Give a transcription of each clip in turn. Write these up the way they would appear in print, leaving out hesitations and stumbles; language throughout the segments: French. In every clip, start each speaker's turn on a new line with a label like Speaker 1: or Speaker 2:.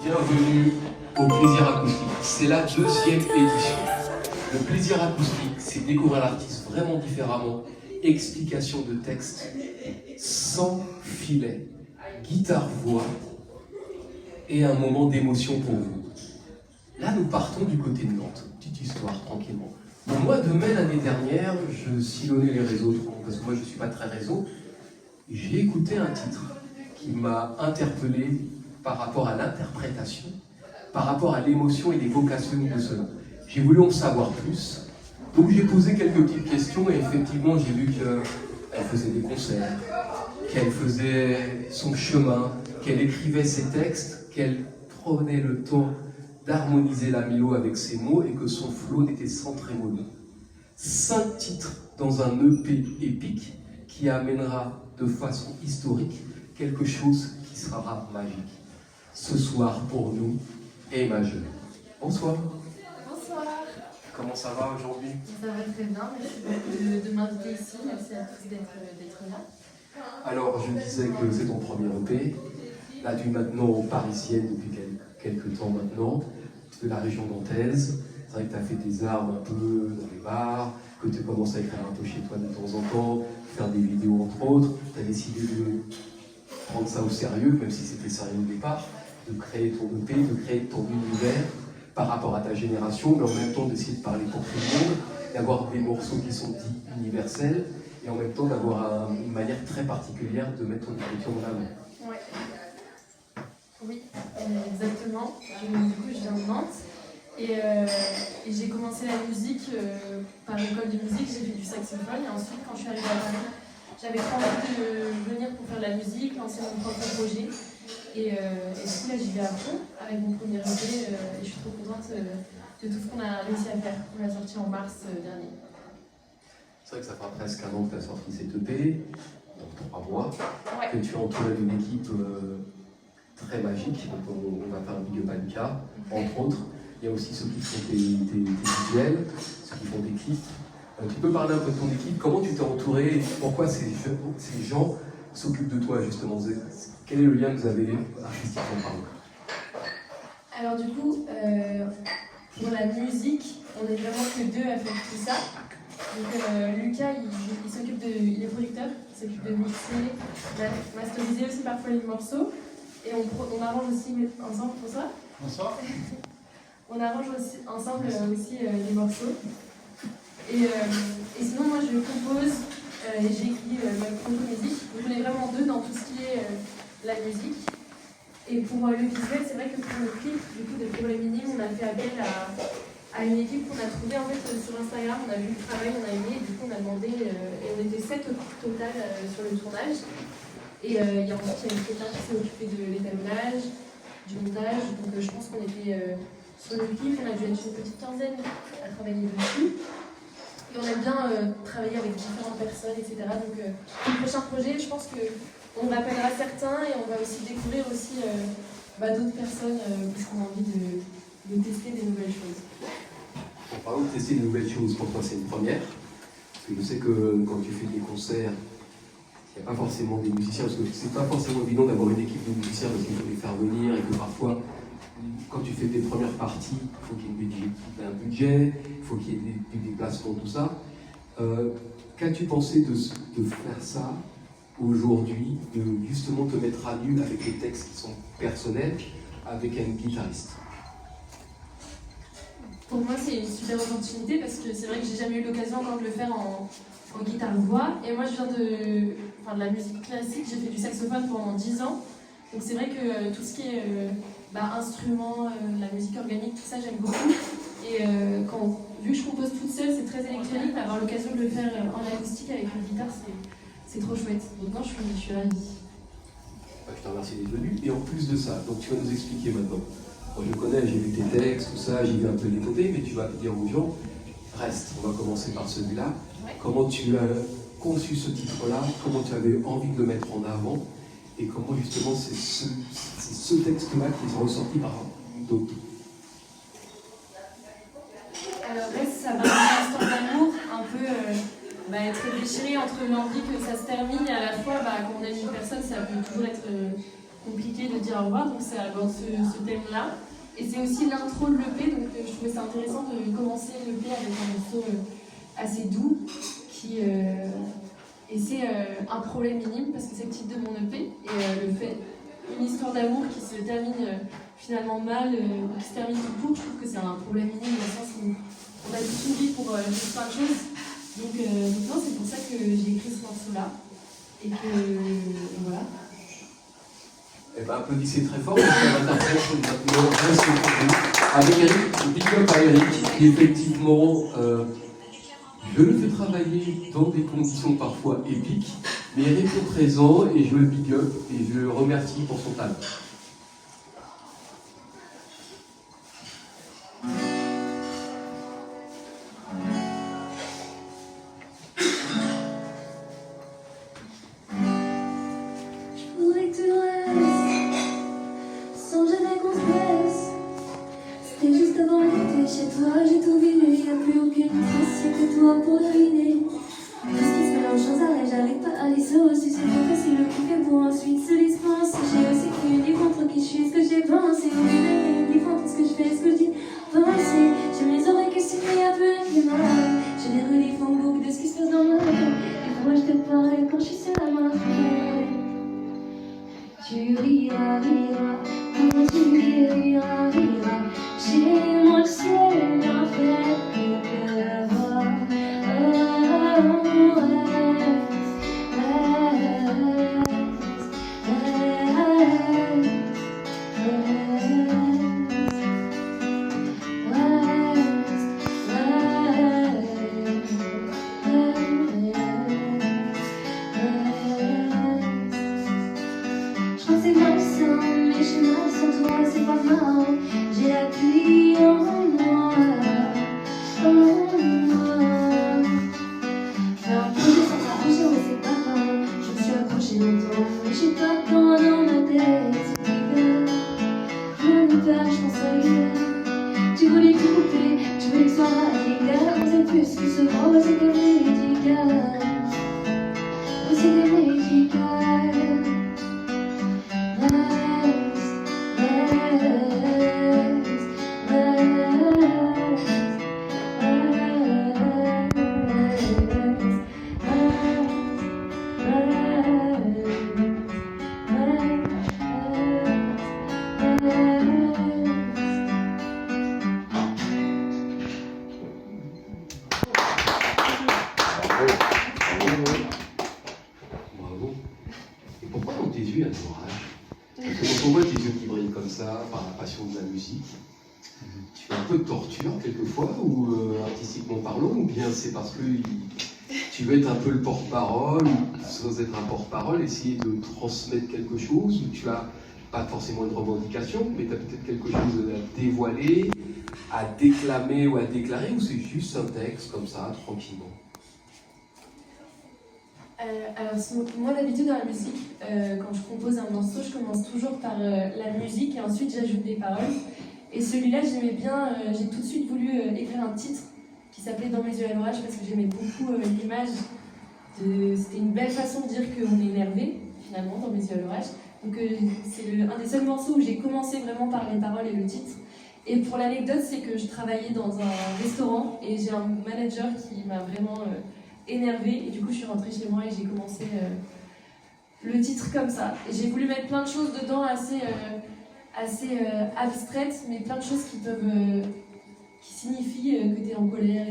Speaker 1: Bienvenue au Plaisir Acoustique. C'est la deuxième édition. Le Plaisir Acoustique, c'est découvrir l'artiste vraiment différemment. Explication de texte, sans filet, guitare-voix et un moment d'émotion pour vous. Là, nous partons du côté de Nantes. Petite histoire, tranquillement. Au mois de mai l'année dernière, je sillonnais les réseaux, parce que moi je ne suis pas très réseau. J'ai écouté un titre qui m'a interpellé par rapport à l'interprétation, par rapport à l'émotion et l'évocation de cela. J'ai voulu en savoir plus, donc j'ai posé quelques petites questions et effectivement j'ai vu qu'elle faisait des concerts, qu'elle faisait son chemin, qu'elle écrivait ses textes, qu'elle prenait le temps d'harmoniser la mélodie avec ses mots et que son flow n'était sans trémolo. 5 titres dans un EP épique qui amènera de façon historique quelque chose qui sera magique. Ce soir pour nous est majeur. Bonsoir.
Speaker 2: Bonsoir.
Speaker 1: Comment ça va aujourd'hui?
Speaker 2: Ça va très bien, merci de m'inviter ici, merci à tous d'être là.
Speaker 1: Alors je disais que c'est ton premier EP. Là tu es maintenant parisienne depuis quelques temps maintenant, de la région nantaise. C'est vrai que tu as fait tes armes un peu dans les bars, que tu commences à écrire un peu chez toi de temps en temps, faire des vidéos entre autres. Tu as décidé de prendre ça au sérieux, même si c'était sérieux au départ, de créer ton EP, de créer ton univers par rapport à ta génération, mais en même temps d'essayer de parler pour tout le monde, d'avoir des morceaux qui sont dits universels, et en même temps d'avoir une manière très particulière de mettre ton écriture en avant.
Speaker 2: Ouais. Oui, exactement. Du coup, je viens de Nantes. Et j'ai commencé la musique par l'école de musique, j'ai fait du saxophone. Et ensuite, quand je suis arrivée à Paris, j'avais trop envie de venir pour faire de la musique, lancer mon propre projet. Et du coup, là, j'y vais à fond avec mon premier EP. Et je suis trop contente de tout ce qu'on a réussi à faire. On l'a sorti en mars dernier.
Speaker 1: C'est vrai que ça fera presque un an que tu as sorti cet EP, donc 3 mois,
Speaker 2: Ouais.
Speaker 1: que tu es entouré d'une équipe très magique. Donc on va faire un big up à Lucas, entre autres. Il y a aussi ceux qui font tes visuels, ceux qui font des clips. Tu peux parler un peu de ton équipe, comment tu t'es entouré et pourquoi ces gens s'occupent de toi justement? Quel est le lien que vous avez artistiquement parlant?
Speaker 2: Alors du coup, pour la musique, on est vraiment que 2 à faire tout ça. Donc Lucas, il s'occupe il est producteur, il s'occupe de mixer, masteriser aussi parfois les morceaux. Et on arrange aussi ensemble pour ça.
Speaker 3: Bonsoir.
Speaker 2: On arrange aussi ensemble aussi les morceaux. Et sinon, moi je compose et j'écris ma propre musique. Donc on est vraiment 2 dans tout ce qui est la musique. Et pour le visuel, c'est vrai que pour le clip, du coup, de Pour les Minimes, on a fait appel à une équipe qu'on a trouvée en fait sur Instagram. On a vu le travail, on a aimé, et du coup on a demandé, et on était 7 au total sur le tournage. Et il y a ensuite une quelqu'un qui s'est occupé de l'étalonnage, du montage. Donc je pense qu'on était sur le clip, on a dû être une petite quinzaine à travailler dessus. Et on aime bien travailler avec différentes personnes, etc. Donc le prochain projet, je pense qu'on rappellera certains et on va aussi découvrir aussi d'autres personnes puisqu'on a envie de tester des nouvelles choses.
Speaker 1: En parlant de tester de nouvelles choses, pour toi c'est une première. Parce que je sais que quand tu fais des concerts, il n'y a pas forcément des musiciens, parce que c'est pas forcément évident d'avoir une équipe de musiciens parce qu'il faut les faire venir et que parfois, quand tu fais tes premières parties, il faut qu'il y ait un budget, il faut qu'il y ait du déplacement, tout ça. Qu'as-tu pensé de faire ça aujourd'hui, de justement te mettre à nu avec les textes qui sont personnels, avec un guitariste?
Speaker 2: Pour moi, c'est une super opportunité parce que c'est vrai que j'ai jamais eu l'occasion encore de le faire en guitare-voix. Et moi, je viens de la musique classique, j'ai fait du saxophone pendant 10 ans. Donc c'est vrai que tout ce qui est instruments, la musique organique, tout ça, j'aime beaucoup. Et vu que je compose toute seule, c'est très électronique, avoir l'occasion de le faire en acoustique avec une guitare, c'est trop chouette. Donc non, je suis ravie.
Speaker 1: Je te remercie d'être venu. Et en plus de ça, donc tu vas nous expliquer maintenant. Moi je connais, j'ai vu tes textes, tout ça, j'ai vu un peu les côtés, mais tu vas dire aux gens, reste, on va commencer par celui-là.
Speaker 2: Ouais.
Speaker 1: Comment tu as conçu ce titre-là, comment tu avais envie de le mettre en avant, et comment justement c'est ce texte-là qui est ressorti par d'autres.
Speaker 2: Alors reste, ça va être une histoire d'amour, un peu être déchiré entre l'envie que ça se termine et à la fois quand on aime une personne, ça peut toujours être compliqué de dire au revoir, donc ça aborde ce thème-là. Et c'est aussi l'intro de l'EP, donc je trouvais ça intéressant de commencer l'EP avec un morceau assez doux, et c'est un problème minime, parce que c'est le titre de mon EP, et le fait, une histoire d'amour qui se termine finalement mal, qui se termine tout court, je trouve que c'est un problème minime, dans le sens où on a toute une vie pour faire plein de choses. Donc non, c'est pour ça que j'ai écrit ce morceau-là, et que voilà.
Speaker 1: Eh ben, applaudissez très fort, parce qu'on interprète maintenant Reste pour vous. Avec Eric, big up à Eric, qui effectivement, je le fais travailler dans des conditions parfois épiques, mais Eric est présent et je le big up et je le remercie pour son talent.
Speaker 3: Chez toi, j'ai tout vidé, y'a plus aucune trace, y'a que toi pour deviner. Tout ce qui se mélange sans arrêt, j'arrive pas à les saucer. C'est pas facile le coup fait pour ensuite se dispenser. J'ai aussi qu'une vie contre qui je suis, ce que j'ai pensé. Une vie contre ce que je fais, ce que je dis. Penser, j'ai mes oreilles que signer un peu avec les mains. J'ai des reliefs en boucle de ce qui se passe dans ma vie. Et moi je te parle quand je suis seule à ma fenêtre. Tu riras, riras, quand tu riras, riras. Chez moi le ciel n'a fait que pleuvoir. Je crois que c'est malsain, mais je suis mal sans toi, c'est pas marrant. J'ai la pluie en moi, en moi. Faire un projet sans s'arranger, ouais c'est pas grave. Je me suis accrochée longtemps, mais je sais pas quand dans ma tête. Mon hiver, je pense à l'hiver. Tu voulais tout couper, tu voulais que ce soit radical. On sait plus que ce mot, ouais c'était médical. Ouais c'était médical.
Speaker 1: Bravo. Et pourquoi dans tes yeux il y a de l'orage? Parce que quand on voit tes yeux qui brillent comme ça, par la passion de la musique, tu fais un peu de torture quelquefois, ou artistiquement parlant, ou bien c'est parce que tu veux être un peu le porte-parole, ou sans être un porte-parole, essayer de transmettre quelque chose, ou tu as pas forcément une revendication, mais tu as peut-être quelque chose à dévoiler, à déclamer ou à déclarer, ou c'est juste un texte comme ça, tranquillement?
Speaker 2: Alors moi d'habitude dans la musique, quand je compose un morceau, je commence toujours par la musique et ensuite j'ajoute des paroles. Et celui-là j'aimais bien, j'ai tout de suite voulu écrire un titre qui s'appelait Dans mes yeux à l'orage parce que j'aimais beaucoup l'image. C'était une belle façon de dire qu'on est énervé finalement dans mes yeux à l'orage. Donc c'est un des seuls morceaux où j'ai commencé vraiment par les paroles et le titre. Et pour l'anecdote, c'est que je travaillais dans un restaurant et j'ai un manager qui m'a vraiment énervée et du coup je suis rentrée chez moi et j'ai commencé le titre comme ça. Et j'ai voulu mettre plein de choses dedans assez abstraites, mais plein de choses qui peuvent qui signifient que tu es en colère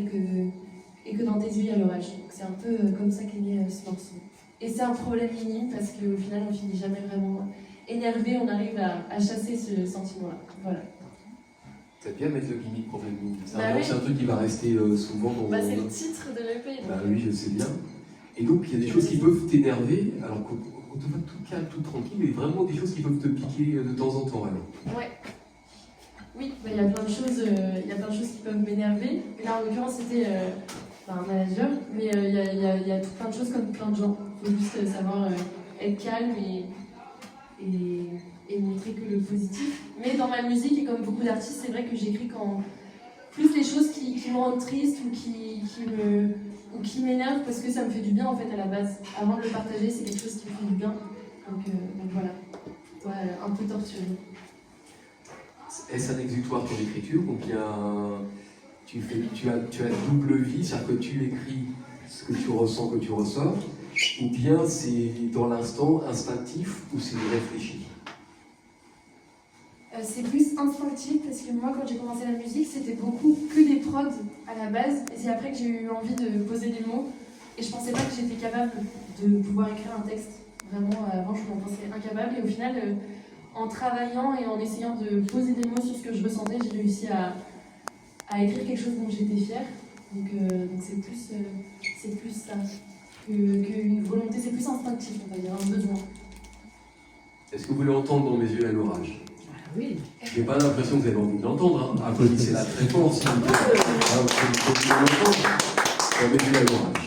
Speaker 2: et que dans tes yeux il y a l'orage. Donc c'est un peu comme ça qu'est né ce morceau. Et c'est un problème minime parce qu'au final on finit jamais vraiment énervé, on arrive à chasser ce sentiment-là. Voilà.
Speaker 1: T'aimes bien mettre le gimmick problème minime. C'est
Speaker 2: Bah oui.
Speaker 1: un truc qui va rester souvent dans...
Speaker 2: Bah c'est le titre de l'EP.
Speaker 1: Bah oui, je sais bien. Et donc, il y a des choses qui peuvent t'énerver, alors qu'on te voit tout calme, tout tranquille, mais vraiment des choses qui peuvent te piquer de temps en temps, alors.
Speaker 2: Ouais. Oui, bah, il y a plein de choses qui peuvent m'énerver. Et là, en l'occurrence, c'était un manager, mais il y a tout plein de choses comme plein de gens. Il faut juste savoir être calme et montrer que le positif. Mais dans ma musique, et comme beaucoup d'artistes, c'est vrai que j'écris quand plus les choses qui me rendent triste ou qui m'énervent parce que ça me fait du bien en fait à la base. Avant de le partager, c'est quelque chose qui me fait du bien. Donc voilà. ouais, un peu torturé.
Speaker 1: Est-ce un exutoire ton écriture ou bien tu as double vie, c'est-à-dire que tu écris ce que tu ressens, que tu ressors, ou bien c'est dans l'instant instinctif ou c'est réfléchi?
Speaker 2: C'est plus instinctif parce que moi, quand j'ai commencé la musique, c'était beaucoup que des prods à la base. Et c'est après que j'ai eu envie de poser des mots. Et je pensais pas que j'étais capable de pouvoir écrire un texte. Vraiment, avant, je m'en pensais incapable. Et au final, en travaillant et en essayant de poser des mots sur ce que je ressentais, j'ai réussi à écrire quelque chose dont j'étais fière. Donc c'est plus ça qu'une volonté. C'est plus instinctif, on va dire, un besoin.
Speaker 1: Est-ce que vous voulez entendre dans mes yeux à l'orage?
Speaker 4: Oui.
Speaker 1: J'ai pas l'impression que vous avez envie de l'entendre. Hein. Applaudissez-la très fort, s'il vous plaît. Ah, vous pouvez l'entendre. Dans mes yeux à l'orage.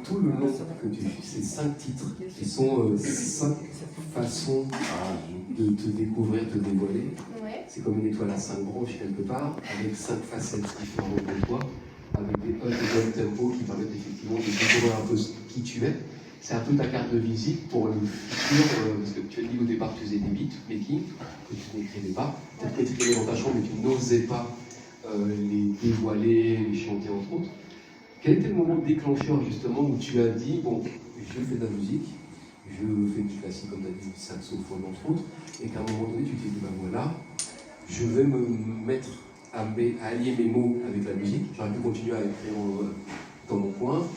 Speaker 1: Tout le long que tu fais ces 5 titres, qui sont 5 façons de te découvrir, te dévoiler.
Speaker 2: Ouais.
Speaker 1: C'est comme une étoile à 5 branches quelque part, avec 5 facettes différentes de toi, avec des up et down tempo qui permettent effectivement de découvrir un peu qui tu es. C'est un peu ta carte de visite pour le futur, parce que tu as dit au départ que tu faisais des beatmaking, que tu n'écrivais pas, peut-être que tu écrivais dans ta chambre mais tu n'osais pas les dévoiler, les chanter entre autres. Quel était le moment déclencheur justement où tu as dit, bon, je fais de la musique, je fais du classique comme tu as dit, saxophone entre autres, et qu'à un moment donné tu t'es dit, ben voilà, je vais me mettre à allier mes mots avec la musique, j'aurais pu continuer à écrire dans mon coin,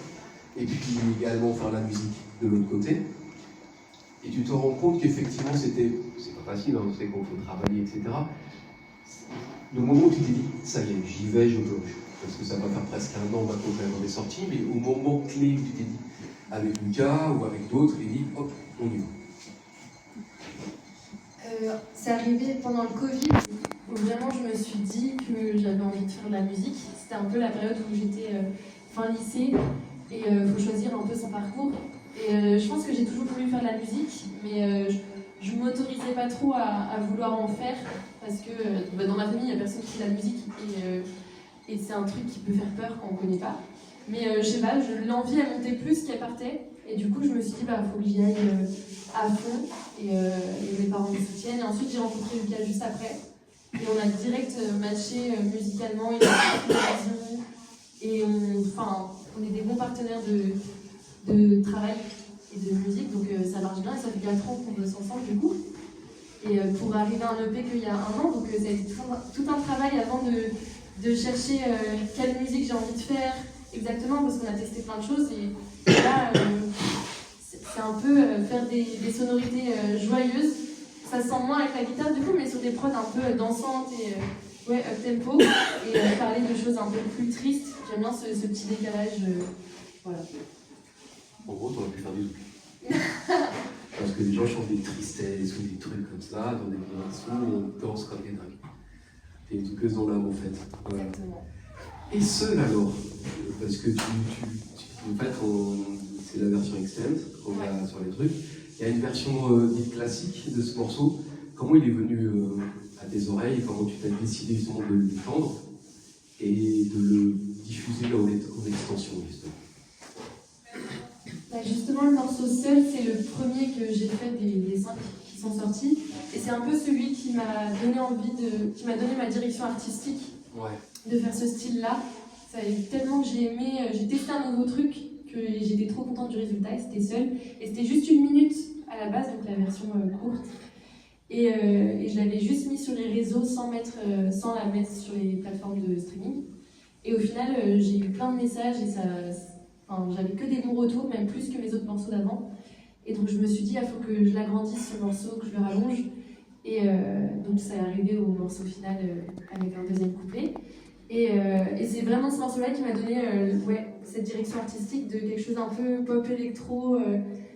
Speaker 1: et puis également faire la musique de l'autre côté, et tu te rends compte qu'effectivement c'est pas facile, hein, on sait qu'on faut travailler, etc. Le moment où tu t'es dit, ça y est, j'y vais, je bloque. Parce que ça va faire presque un an maintenant que l'album est sorti, mais au moment clé où tu t'es dit, avec Lucas ou avec d'autres, tu t'es dit, hop, on y va.
Speaker 2: C'est arrivé pendant le Covid, où vraiment je me suis dit que j'avais envie de faire de la musique. C'était un peu la période où j'étais fin lycée, et il faut choisir un peu son parcours. Et je pense que j'ai toujours voulu faire de la musique, mais je ne m'autorisais pas trop à vouloir en faire, parce que dans ma famille, il n'y a personne qui fait de la musique, et c'est un truc qui peut faire peur quand on ne connaît pas. Mais je sais pas, l'envie elle montait plus qu'elle partait, et du coup je me suis dit, faut que j'y aille à fond, et mes parents me soutiennent. Et ensuite j'ai rencontré Lucas juste après, et on a direct matché musicalement, il a fait la vision, et on est des bons partenaires de travail et de musique, donc ça marche bien, et ça fait 4 ans qu'on bosse ensemble du coup. Et pour arriver à un EP qu'il y a 1 an, donc ça a été tout un travail avant de chercher quelle musique j'ai envie de faire exactement, parce qu'on a testé plein de choses, et là c'est un peu faire des sonorités joyeuses. Ça se sent moins avec la guitare du coup, mais sur des prods un peu dansantes et up-tempo, et parler de choses un peu plus tristes. J'aime bien ce petit décalage, voilà.
Speaker 1: En gros, t'aurais pu faire des oublis. Parce que les gens chantent des tristesses ou des trucs comme ça, dans des morceaux où on danse comme des dingues. T'es une zoukeuse dans l'âme en fait. Voilà.
Speaker 2: Exactement.
Speaker 1: Et seul alors, parce que en fait, c'est la version extend qu'on a sur les trucs. Il y a une version dite classique de ce morceau. Comment il est venu à tes oreilles? Comment tu t'as décidé justement de le défendre et de le diffuser en extension justement?
Speaker 2: Justement, le morceau Seul, c'est le premier que j'ai fait des 5 qui sont sortis. Et c'est un peu celui qui m'a donné qui m'a donné ma direction artistique de faire ce style-là. Ça a été tellement que j'ai aimé, j'ai testé un nouveau truc, que j'étais trop contente du résultat, et c'était Seul. Et c'était juste 1 minute à la base, donc la version courte. Et je l'avais juste mis sur les réseaux sans la mettre sur les plateformes de streaming. Et au final, j'ai eu plein de messages et j'avais que des bons retours, même plus que mes autres morceaux d'avant. Et donc je me suis dit, il faut que je l'agrandisse ce morceau, que je le rallonge. Et donc ça est arrivé au morceau final avec un 2e couplet. Et c'est vraiment ce morceau-là qui m'a donné cette direction artistique de quelque chose un peu pop électro,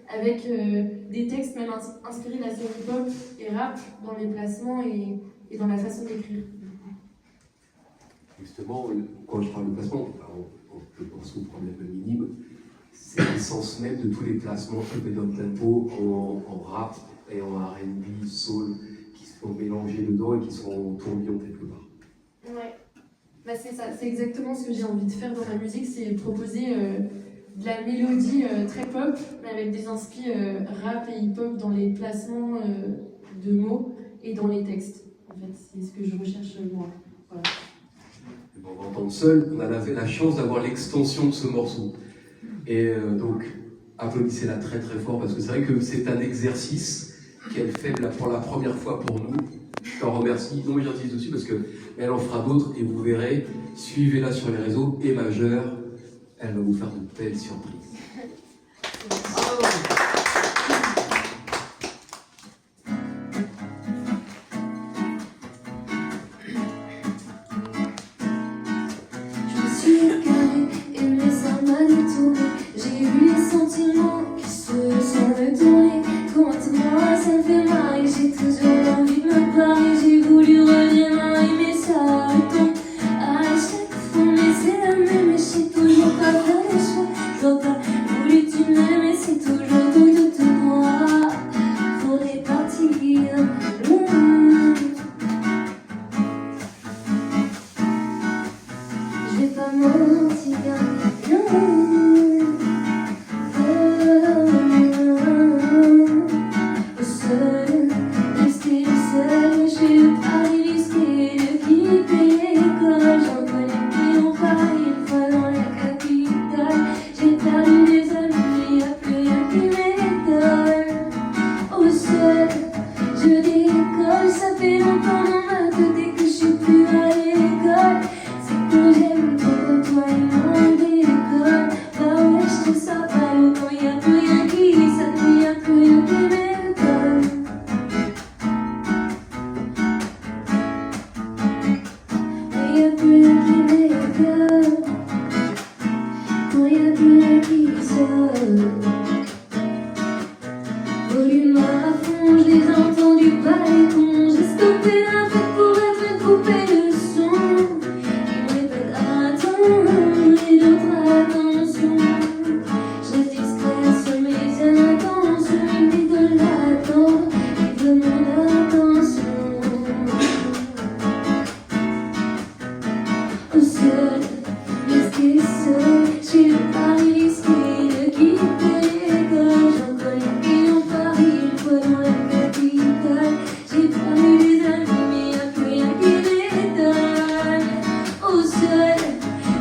Speaker 2: avec des textes même inspirés de la série pop et rap dans les placements et dans la façon d'écrire.
Speaker 1: Justement, quand je parle de placement, je pense qu'on prend le minime, c'est l'essence même de tous les placements up et down tempo en rap et en R&B, soul, qui se sont mélangés dedans et qui sont en tourbillon quelque part.
Speaker 2: Ouais, c'est ça, c'est exactement ce que j'ai envie de faire dans ma musique, c'est proposer de la mélodie très pop, mais avec des inspi rap et hip-hop dans les placements de mots et dans les textes. En fait, c'est ce que je recherche moi. Voilà.
Speaker 1: On va entendre Seul, on a la chance d'avoir l'extension de ce morceau. Et donc, applaudissez-la très très fort, parce que c'est vrai que c'est un exercice qu'elle fait pour la première fois pour nous. Je t'en remercie. Non, mais j'insiste dessus parce qu'elle en fera d'autres et vous verrez. Suivez-la sur les réseaux et majeure, elle va vous faire de belles surprises.
Speaker 3: J'ai eu les sentiments qui se sont retournés contre moi, ça me fait mal. J'ai toujours envie de me parler, j'ai voulu revenir à aimer ça retombe à chaque fois, mais c'est la même, mais je sais toujours pas faire le choix. J'aurais pas voulu que tu m'aimes, mais c'est toujours tout de moi. Faudrait partir loin. Je vais pas mentir, non. Toi et moi, Volume à fond, je les entends du balcon. J'ai stoppé la fête pour être coupé le son. Ils me répètent attends et d'autres attention. Je reste discrète sur mes intentions. Ils me disent de l'attendre, ils veulent mon attention. Au seul, rester seul, j'ai pas risqué de quitter l'école. J'en connais qui ont Paris, une fois dans la capitale. J'ai pas eu des amis, mais y'a plus rien qui m'étonne. Au seul,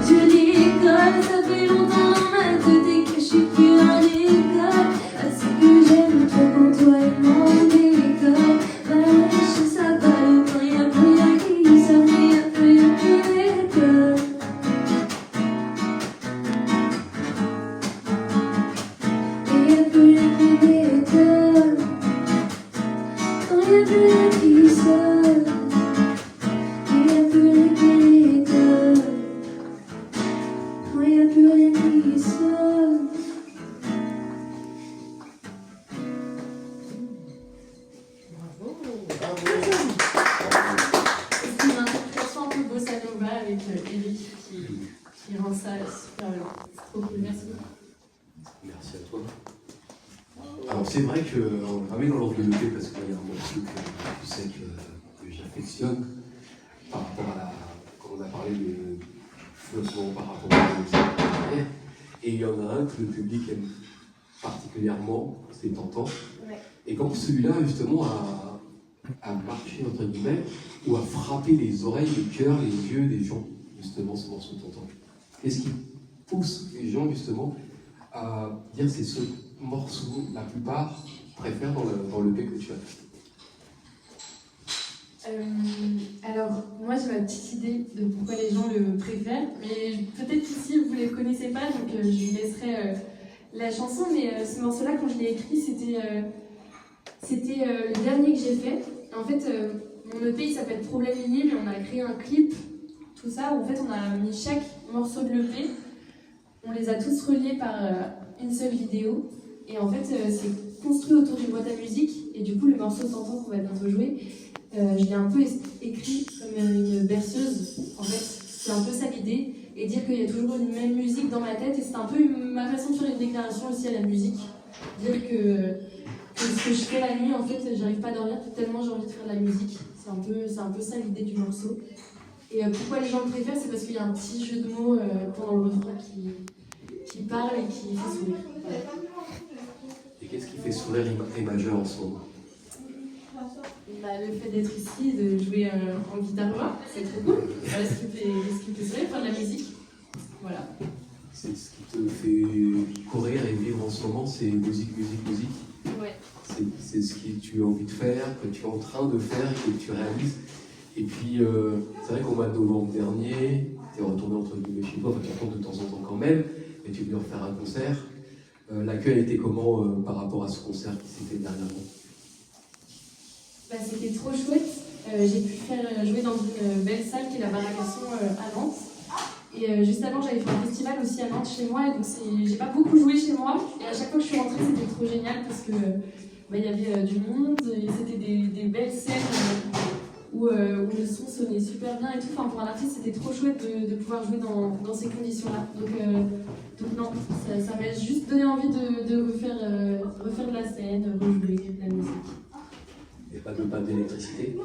Speaker 3: je décolle, ça fait longtemps dans ma tête et que je suis plus en école. Ah, ce que j'aime trop quand toi et moi on décolle. Bah ouais, je sais ça balle quand y'a plus rien qui sort, mais y'a plus rien qui m'étonne. Et y'a plus rien qui m'étonne. Quand y'a plus rien qui sonne. Et y'a plus rien qui m'étonne. Quand y'a plus rien qui sonne.
Speaker 2: C'est une interprétation un peu bossa nova avec Eric qui rend ça super bien. C'est trop cool, merci beaucoup.
Speaker 1: Merci à toi. Alors c'est vrai qu'on va mettre dans l'ordre de l'EP parce qu'il y a un morceau que tu sais que j'affectionne par rapport à la. Quand on a parlé de flottement par rapport à la musique. Et il y en a un que le public aime particulièrement, c'est tentant.
Speaker 2: Ouais.
Speaker 1: Et quand celui-là justement a marché entre guillemets, ou a frappé les oreilles, le cœur, les yeux des gens, justement ce morceau de tentant. Qu'est-ce qui pousse les gens justement à dire c'est ce morceau, la plupart préfèrent dans le que tu as fait?
Speaker 2: Alors, moi j'ai ma petite idée de pourquoi les gens le préfèrent, mais peut-être qu'ici vous ne les connaissez pas, donc je vous laisserai la chanson, mais ce morceau-là, quand je l'ai écrit, c'était le dernier que j'ai fait. En fait, mon EP il s'appelle Problème minime, et on a créé un clip, tout ça, où en fait on a mis chaque morceau de l'EP, on les a tous reliés par une seule vidéo, et en fait c'est construit autour d'une boîte à musique, et du coup le morceau Tentant qu'on va bientôt jouer, je l'ai un peu écrit comme une berceuse, en fait, c'est un peu ça l'idée, et dire qu'il y a toujours une même musique dans ma tête, et c'est un peu ma façon de faire une déclaration aussi à la musique, dire que ce que je fais la nuit, en fait, j'arrive pas à dormir tellement j'ai envie de faire de la musique, c'est un peu ça l'idée du morceau. Et pourquoi les gens le préfèrent, c'est parce qu'il y a un petit jeu de mots pendant le refrain qui parle et qui fait sourire. Voilà.
Speaker 1: Et qu'est-ce qui fait sourire et majeur en ce moment?
Speaker 2: Bah, le fait d'être ici, de jouer en guitare voix, c'est trop cool. Voilà ce qui me fait sourire, faire de la musique. Voilà.
Speaker 1: C'est ce qui te fait courir et vivre en ce moment, c'est musique, musique, musique.
Speaker 2: Ouais.
Speaker 1: C'est ce que tu as envie de faire, que tu es en train de faire, que tu réalises. Et puis, c'est vrai qu'au mois de novembre dernier, tu es retourné entre guillemets chez toi, enfin tu retournes de temps en temps quand même, mais tu es venu refaire un concert. L'accueil était comment par rapport à ce concert qui s'est fait dernièrement?
Speaker 2: Bah, c'était trop chouette. J'ai pu faire jouer dans une belle salle qui est la Baracasson à Nantes. Et juste avant, j'avais fait un festival aussi à Nantes chez moi, et donc j'ai pas beaucoup joué chez moi. Et à chaque fois que je suis rentrée, c'était trop génial parce que y avait du monde, et c'était des belles scènes où le son sonnait super bien et tout. Enfin, pour un artiste, c'était trop chouette de pouvoir jouer dans ces conditions-là. Donc non, ça m'a juste donné envie de refaire de la scène, rejouer de la musique.
Speaker 1: Il n'y a pas de panne d'électricité?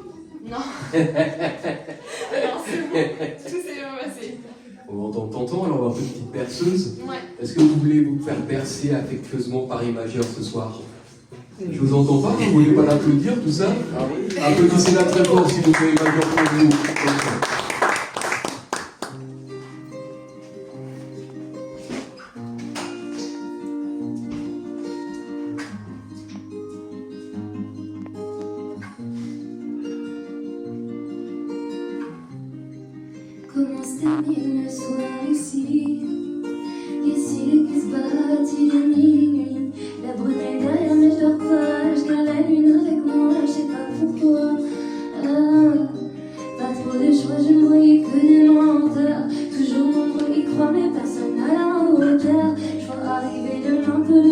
Speaker 2: Non. Non, c'est bon. Tout s'est bien passé.
Speaker 1: On va entendre Tentant, alors on va faire une petite berceuse.
Speaker 2: Ouais.
Speaker 1: Est-ce que vous voulez vous faire bercer affectueusement Paris majeur ce soir? Je vous entends pas, vous voulez pas l'applaudir, tout ça? Applaudissez-la très fort si vous pouvez majeur pour vous.
Speaker 3: Comment se termine le soir ici? Ici qui se battent, il est minuit. La brunette derrière, mais je dors pas. Je garde la lune avec moi, je sais pas pourquoi. Pas trop de choix, je ne voyais que des menteurs. Toujours nombreux y croient, mais personne n'a la hauteur. Je vois arriver le lendemain.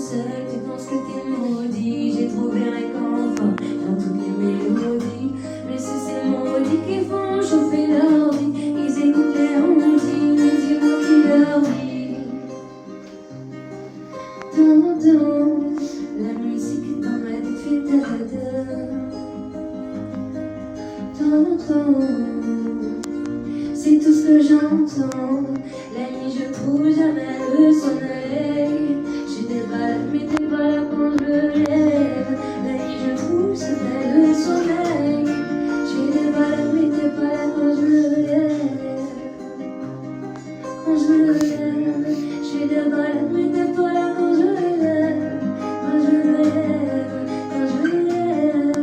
Speaker 3: seul, tu penses que t'es maudit. J'ai trouvé un réconfort dans toutes les mélodies. Mais c'est maudits qui font chauffer l'ordi. Ils écoutent les ondits, mais dis-moi qui leur dit. Tonton, la musique dans ma tête fait dada. Tonton, c'est tout ce que j'entends. La nuit je trouve jamais le sommeil. J'ai des balades mais t'es pas là quand je me lève. La nuit je trouve jamais le sommeil. J'ai des balades mais t'es pas là quand je me lève. Quand je me lève. J'ai des balades mais t'es pas là quand je me lève. Quand je me lève. Quand je me lève.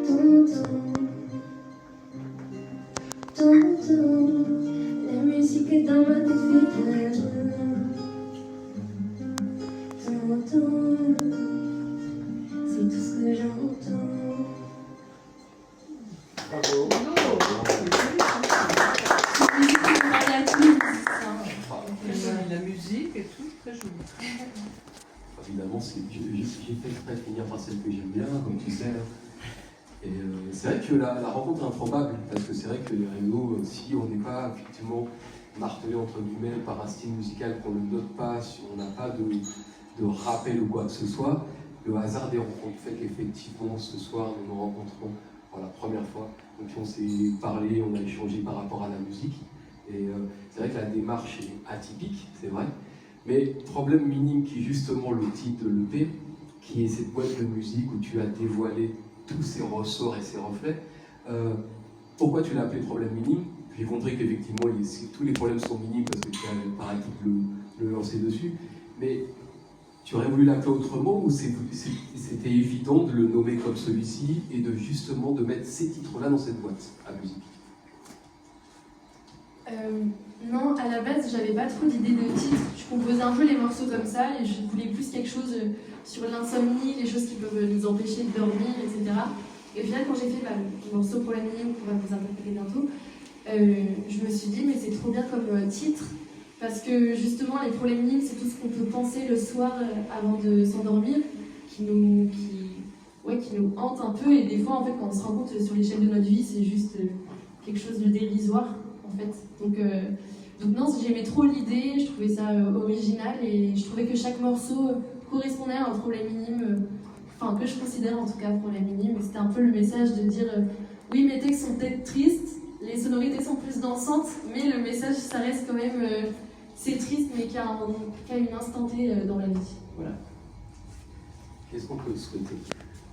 Speaker 3: Tonton, tonton, la musique est dans ma tête fait dada. Tonton, c'est tout ce que j'entends.
Speaker 4: Bravo. La musique et tout, très joli.
Speaker 1: Évidemment, j'ai fait exprès de finir par celle que j'aime bien, comme tu sais. Et c'est vrai que la rencontre est improbable, parce que c'est vrai que les réseaux, si on n'est pas effectivement martelé entre guillemets par un style musical, qu'on ne le note pas, si on n'a pas de rappel ou quoi que ce soit, le hasard des rencontres fait qu'effectivement ce soir nous nous rencontrons pour la première fois. Donc on s'est parlé, on a échangé par rapport à la musique. Et c'est vrai que la démarche est atypique, c'est vrai. Mais problème minime qui est justement le titre de l'EP, qui est cette boîte de musique où tu as dévoilé tous ces ressorts et ces reflets. Pourquoi tu l'as appelé problème minime? J'ai compris qu'effectivement tous les problèmes sont minimes parce que tu as par exemple le lancer dessus. Mais tu aurais voulu l'appeler autrement ou c'était évident de le nommer comme celui-ci et de justement de mettre ces titres-là dans cette boîte à musique?
Speaker 2: Non, à la base, j'avais pas trop d'idées de titre. Je composais un peu les morceaux comme ça et je voulais plus quelque chose sur l'insomnie, les choses qui peuvent nous empêcher de dormir, etc. Et au final, quand j'ai fait le morceau Problème minime qu'on va vous interpréter bientôt, je me suis dit, mais c'est trop bien comme titre parce que justement, les problèmes minimes, c'est tout ce qu'on peut penser le soir avant de s'endormir, qui nous hante un peu. Et des fois, en fait, quand on se rend compte sur l'échelle de notre vie, c'est juste quelque chose de dérisoire. En fait. Donc non, j'aimais trop l'idée, je trouvais ça original et je trouvais que chaque morceau correspondait à un problème minime, enfin que je considère en tout cas problème minime. Et c'était un peu le message de dire oui, mes textes sont peut-être tristes, les sonorités sont plus dansantes, mais le message ça reste quand même c'est triste mais qu'il y a une instant T dans la vie. Voilà.
Speaker 1: Qu'est-ce qu'on peut souhaiter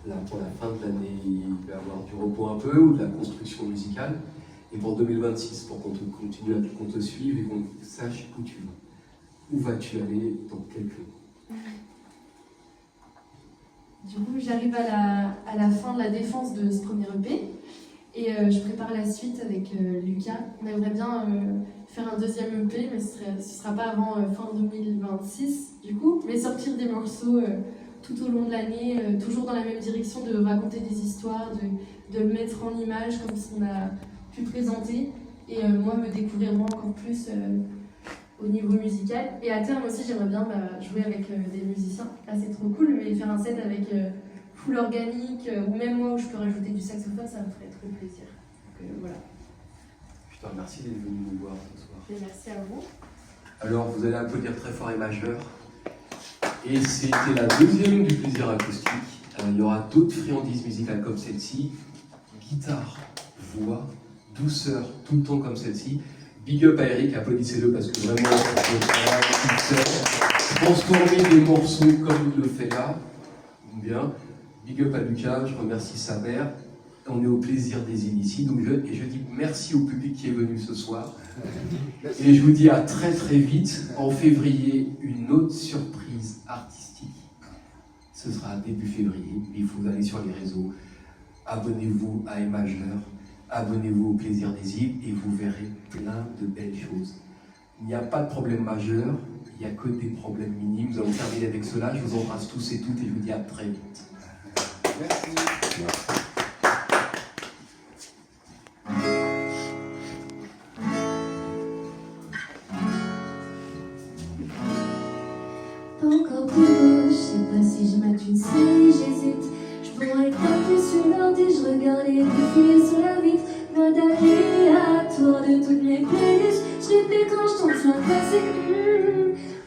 Speaker 1: là pour la fin de l'année? Il va y avoir du repos un peu ou de la construction musicale? Et pour 2026, pour qu'on te suive et qu'on sache où tu vas. Où vas-tu aller dans quelques mois?
Speaker 2: Du coup, j'arrive à la fin de la défense de ce premier EP et je prépare la suite avec Lucas. On aimerait bien faire un deuxième EP, mais ce sera pas avant fin 2026 du coup, mais sortir des morceaux tout au long de l'année, toujours dans la même direction de raconter des histoires, de le mettre en image comme si on a pu présenter et moi me découvrir moi encore plus au niveau musical. Et à terme aussi, j'aimerais bien jouer avec des musiciens. Là, c'est trop cool, mais faire un set avec full organique ou même moi où je peux rajouter du saxophone, ça me ferait trop plaisir. Donc voilà.
Speaker 1: Je te remercie d'être venu nous voir ce soir.
Speaker 2: Et merci à vous.
Speaker 1: Alors, vous allez applaudir très fort et majeur. Et c'était la deuxième du plaisir acoustique. Il y aura d'autres friandises musicales comme celle-ci. Guitare, voix, douceur, tout le temps comme celle-ci. Big up à Eric, applaudissez-le parce que vraiment, le travail qu'il fait, transformer des morceaux comme il le fait là, bien. Big up à Lucas, je remercie sa mère. On est au plaisir des initiés, donc et je dis merci au public qui est venu ce soir. Et je vous dis à très très vite, en février, une autre surprise artistique. Ce sera début février, il faut aller sur les réseaux. Abonnez-vous à E majeur, abonnez-vous au plaisir des îles et vous verrez plein de belles choses. Il n'y a pas de problème majeur, il n'y a que des problèmes minimes. Nous allons terminer avec cela. Je vous embrasse tous et toutes et je vous dis à très vite.
Speaker 4: Merci. Merci.
Speaker 3: pas encore plus beau. Je sais pas si je mate une série, j'hésite. Je pourrais taper sur l'ordi, je regarde les défilés sur la vitre. Mode aléatoire de toutes mes playlists. Je replay quand je tombe sur un classique.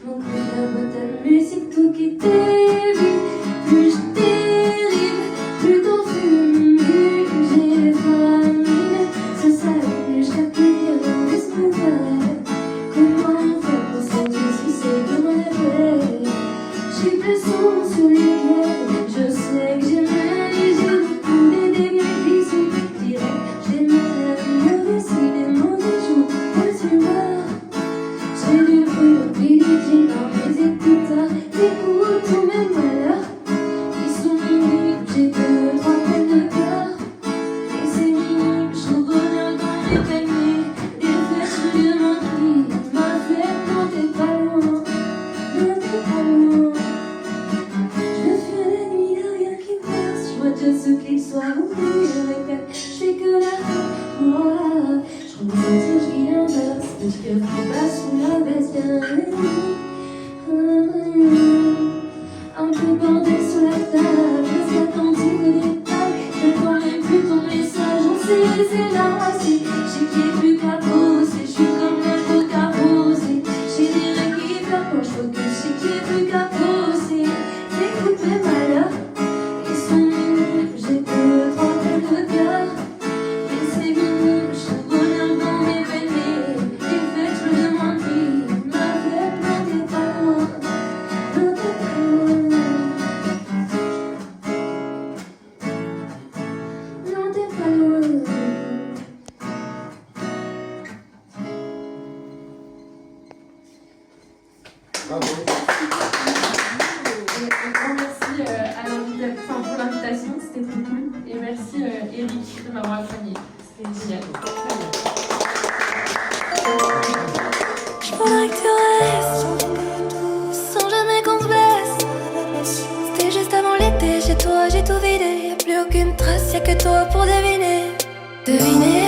Speaker 3: Mon coup de la boîte à musique, tout qui t'évite. Plus je dérive, plus t'en fumes, plus j'ai les familles. Ça s'allume, je capte bien dans les nouvelles. Comment on fait pour sentir si c'est comme on est fait? J'ai plus son sur lesquels je sais que j'aimais. J'ai beaucoup des débuts qui sont plus directs. J'ai même mauvais signes, des mauvais jours, des humeurs. J'ai du bruit au Billie Jean dans mes écouteurs. J'écoute tous mes malheurs. Ils sont minimes, j'ai 2-3 peines de cœur. Et c'est minime, je trouve bonheur dans mes paniers. Des flèches, je me demande qui m'a fait. Non, t'es pas loin, non, t'es pas loin. Je me fais la nuit, y'a rien qui passe. Je vois déjà ce qu'il soit oublie, je répète. Je fais que la fin, moi. Je remonte sentir, je vis l'inverse. Petit cœur qui bat sous la veste, bien un peu bordé sur la table, reste attentif aux détails. J'attends même plus ton message, on s'est laissé là. Je sais qu'il est plus qu'à poser, je suis comme un beau carrossé. J'ai des règles qui faire, je focus, je sais qu'il est plus qu'à poser. J'écoute mes malheurs, ils sont mignons, j'ai 2-3 peines de cœur. Et c'est mignon, je trouve bonheur dans mes paniers. Les fêtes, je me demande qui m'a fait. Non, t'es pas loin, non, t'es pas loin. Non, t'es pas loin.
Speaker 2: Et un grand merci pour l'invitation, c'était trop cool. Et merci Eric de m'avoir accompagné, c'était génial.
Speaker 3: Faudrait que tu restes, sans jamais qu'on se blesse. C'était juste avant l'été, chez toi j'ai tout vidé. Y'a plus aucune trace, y'a que toi pour deviner. Deviner.